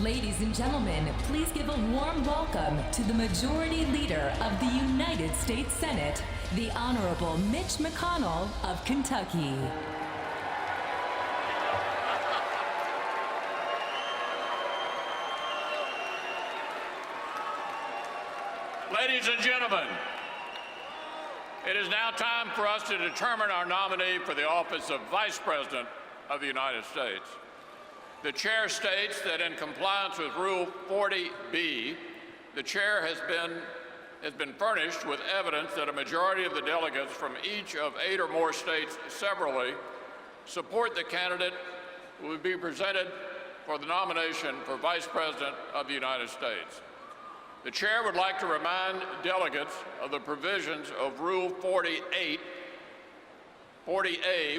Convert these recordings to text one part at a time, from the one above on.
Ladies and gentlemen, please give a warm welcome to the Majority Leader of the United States Senate, the Honorable Mitch McConnell of Kentucky. Ladies and gentlemen, it is now time for us to determine our nominee for the office of Vice President of the United States. The chair states that in compliance with Rule 40B, the chair has been furnished with evidence that a majority of the delegates from each of 8 or more states severally support the candidate who will be presented for the nomination for Vice President of the United States. The chair would like to remind delegates of the provisions of Rule 40A,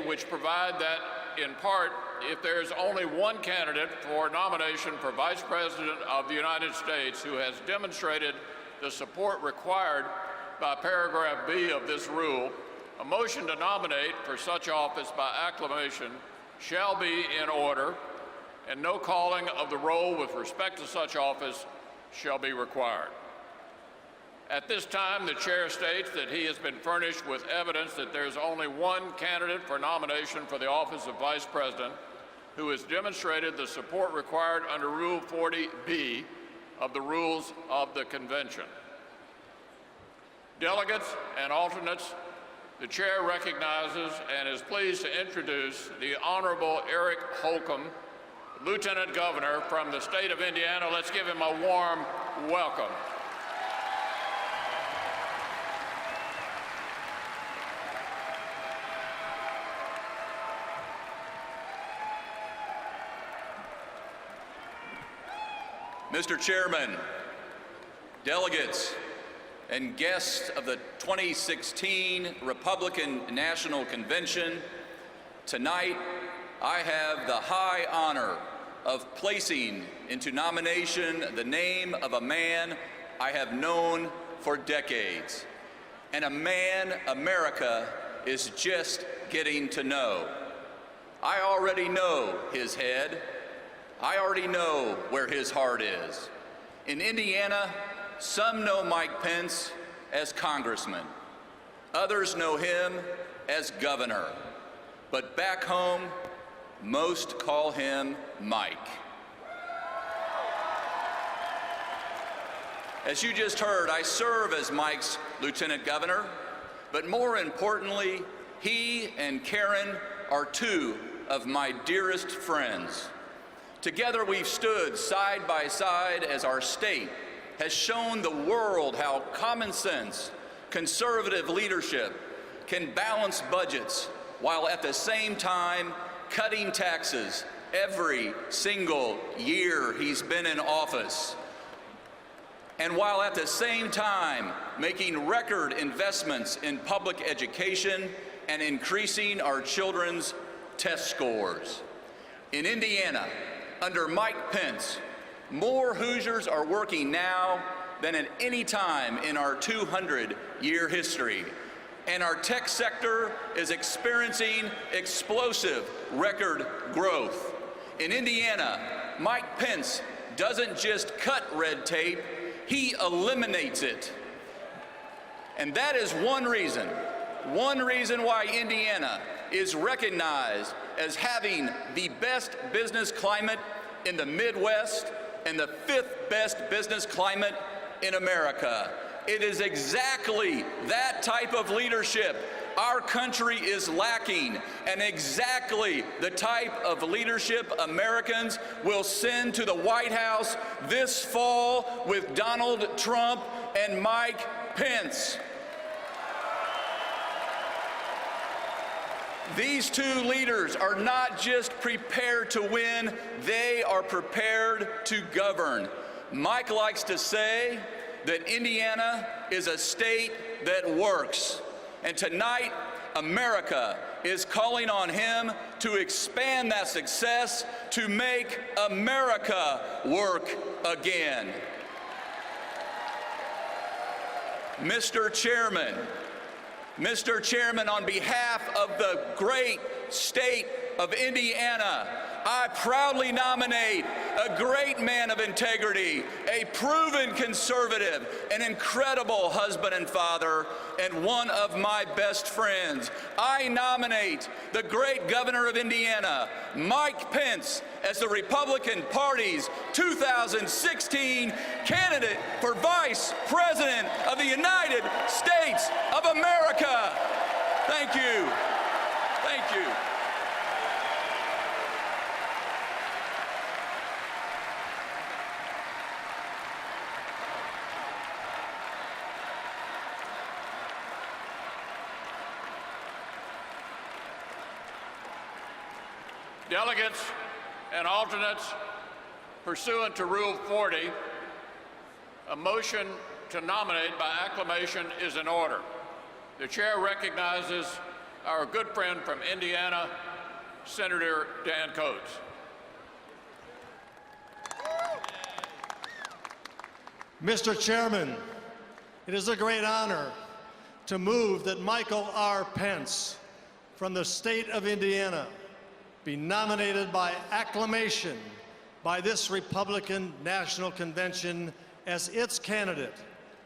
which provide that, in part, if there is only one candidate for nomination for Vice President of the United States who has demonstrated the support required by paragraph B of this rule, a motion to nominate for such office by acclamation shall be in order, and no calling of the roll with respect to such office shall be required. At this time, the chair states that he has been furnished with evidence that there is only one candidate for nomination for the office of Vice President who has demonstrated the support required under Rule 40B of the Rules of the Convention. Delegates and alternates, the chair recognizes and is pleased to introduce the Honorable Eric Holcomb, Lieutenant Governor from the state of Indiana. Let's give him a warm welcome. Mr. Chairman, delegates, and guests of the 2016 Republican National Convention, tonight I have the high honor of placing into nomination the name of a man I have known for decades, and a man America is just getting to know. I already know his head. I already know where his heart is. In Indiana, some know Mike Pence as congressman. Others know him as governor. But back home, most call him Mike. As you just heard, I serve as Mike's lieutenant governor, but more importantly, he and Karen are 2 of my dearest friends. Together we've stood side by side as our state has shown the world how common sense, conservative leadership can balance budgets while at the same time cutting taxes every single year he's been in office. And while at the same time making record investments in public education and increasing our children's test scores. In Indiana, under Mike Pence, more Hoosiers are working now than at any time in our 200-year history. And our tech sector is experiencing explosive record growth. In Indiana, Mike Pence doesn't just cut red tape, he eliminates it. And that is one reason why Indiana is recognized as having the best business climate in the Midwest and the 5th best business climate in America. It is exactly that type of leadership our country is lacking, and exactly the type of leadership Americans will send to the White House this fall with Donald Trump and Mike Pence. These 2 leaders are not just prepared to win, they are prepared to govern. Mike likes to say that Indiana is a state that works. And tonight, America is calling on him to expand that success to make America work again. Mr. Chairman, on behalf of the great state of Indiana, I proudly nominate a great man of integrity, a proven conservative, an incredible husband and father, and one of my best friends. I nominate the great governor of Indiana, Mike Pence, as the Republican Party's 2016 candidate for Vice President of the United States of America. Thank you. Thank you. Delegates and alternates, pursuant to Rule 40, a motion to nominate by acclamation is in order. The chair recognizes our good friend from Indiana, Senator Dan Coates. Mr. Chairman, it is a great honor to move that Michael R. Pence from the state of Indiana be nominated by acclamation by this Republican National Convention as its candidate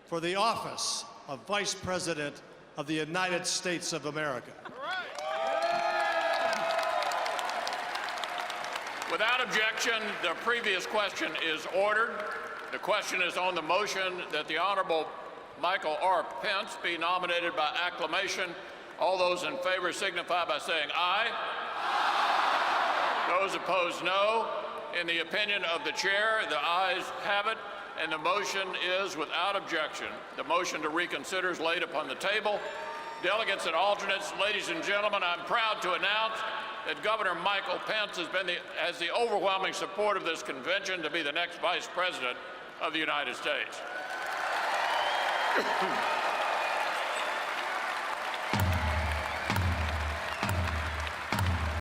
for the office of Vice President of the United States of America. Without objection, the previous question is ordered. The question is on the motion that the Honorable Michael R. Pence be nominated by acclamation. All those in favor signify by saying aye. Those opposed, no. In the opinion of the chair, the ayes have it, and the motion is without objection. The motion to reconsider is laid upon the table. Delegates and alternates, ladies and gentlemen, I'm proud to announce that Governor Michael Pence has the overwhelming support of this convention to be the next Vice President of the United States.